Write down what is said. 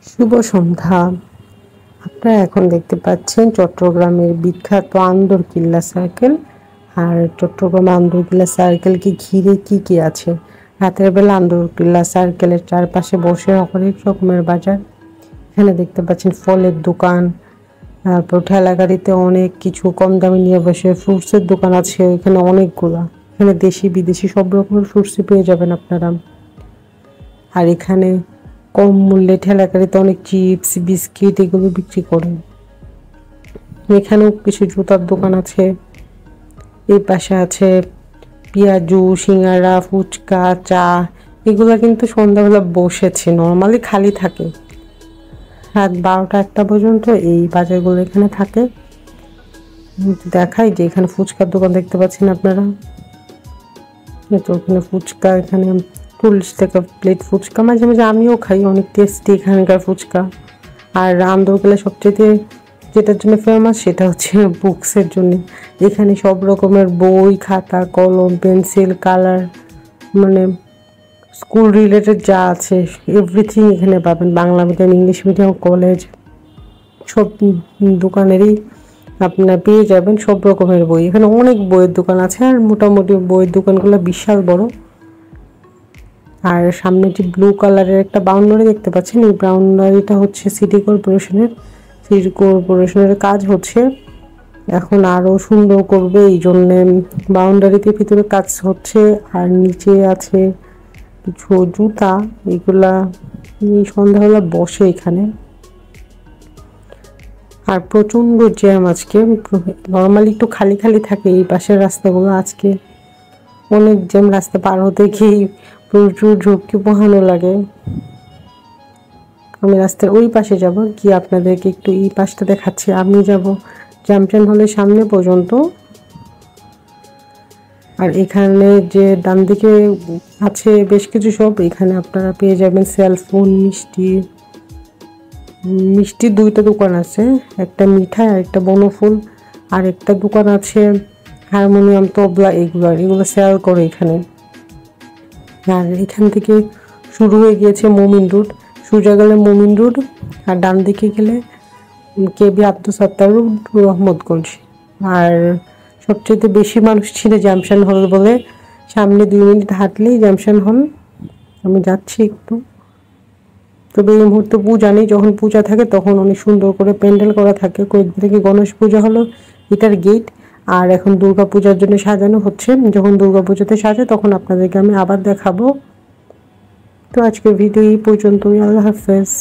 শুভ সন্ধ্যা। আপনারা এখন দেখতে পাচ্ছেন চট্টগ্রামের বিখ্যাত আন্দরকিল্লা সার্কেল। আর চট্টগ্রাম আন্দরকিল্লা সার্কেলকে ঘিরে কি কি আছে। রাতের বেলা আন্দরকিল্লা সার্কেলের চারপাশে বসে অনেক রকমের বাজার। এখানে দেখতে পাচ্ছেন ফলের দোকান, তারপর ঠেলা গাড়িতে অনেক কিছু কম দামে নিয়ে বসে। ফ্রুটসের দোকান আছে এখানে অনেকগুলা। এখানে দেশি বিদেশি সব রকমের ফ্রুটসই পেয়ে যাবেন আপনারা। আর এখানে কম মূল্যে ঠেলা গাড়িতে অনেক চিপস বিস্কিট এগুলো বিক্রি করেন। এখানেও কিছু জুতার দোকান আছে। এই পাশে আছে পেঁয়াজু, সিঙ্গারা, ফুচকা, চা। এগুলো কিন্তু সন্ধ্যাবেলা বসেছে, নর্মালি খালি থাকে রাত 12টা-1টা পর্যন্ত এই বাজারগুলো এখানে থাকে। দেখাই যে এখানে ফুচকার দোকান দেখতে পাচ্ছেন আপনারা। ওখানে ফুচকা, এখানে 40 টাকা প্লেট ফুচকা। মাঝে মাঝে আমিও খাই, অনেক টেস্টি এখানকার ফুচকা। আর আন্দরকিল্লা সবচেয়ে যেটার জন্য ফেমাস সেটা হচ্ছে বুকসের জন্য। এখানে সব রকমের বই, খাতা, কলম, পেন্সিল, কালার, মানে স্কুল রিলেটেড যা আছে এভরিথিং এখানে পাবেন। Bangla medium, English medium, college সব দোকানেরই আপনারা পেয়ে যাবেন সব রকমের বই। এখানে অনেক বইয়ের দোকান আছে, আর মোটামুটি বইয়ের দোকানগুলো বিশাল বড়। আর সামনে যে ব্লু কালারের একটা বাউন্ডারি দেখতে পাচ্ছেন, এই বাউন্ডারিটা হচ্ছে সিটি কর্পোরেশনের কাজ হচ্ছে। এখন আরো সুন্দর করবে, এই জন্য বাউন্ডারিতে ভিতরে কাজ হচ্ছে। আর নিচে আছে কিছু জুতা, এগুলা এই সন্ধ্যাবেলা বসে এখানে। আর প্রচন্ড জ্যাম আজকে। নর্মালি একটু খালি খালি থাকে এই পাশের রাস্তাগুলো, আজকে অনেক জ্যাম। রাস্তা পার হতে গিয়ে প্রচুর ঝুঁকি পোহানো লাগে। আমি রাস্তার ওই পাশে যাব, গিয়ে আপনাদেরকে একটু এই পাশটা দেখাচ্ছি। আমি যাব জ্যামট্যাম হলের সামনে পর্যন্ত। আর এখানে যে ডান দিকে আছে বেশ কিছু শপ, এখানে আপনারা পেয়ে যাবেন সেলফোন, মিষ্টির 2টা দোকান আছে, একটা মিঠাই আর একটা বনফুল। আর একটা দোকান আছে হারমোনিয়াম, তবলা, এগুলো সেল করে এখানে। আর এখান থেকে শুরু হয়ে গিয়েছে মোমিন রোড। সোজা গেলে মোমিন রোড, আর ডান দিকে গেলে কেবি আব্দুল সত্তার রোড, রহমতগঞ্জ। আর সবচেয়ে বেশি মানুষ ছিল জামশান হল বলে, সামনে 2 মিনিট হাঁটলেই জামশান হল। আমি যাচ্ছি একটু। তবে এই মুহূর্তে পূজা নেই, যখন পূজা থাকে তখন অনেক সুন্দর করে প্যান্ডেল করা থাকে। কয়েকদিন থেকে গণেশ পূজা হলো, এটার গেট। আর এখন দুর্গা পূজার জন্য সাজানো হচ্ছে। যখন দুর্গা পূজাতে সাজে তখন আপনাদেরকে আমি আবার দেখাবো। তো আজকের ভিডিও এই পর্যন্তই। আল্লাহ হাফেজ।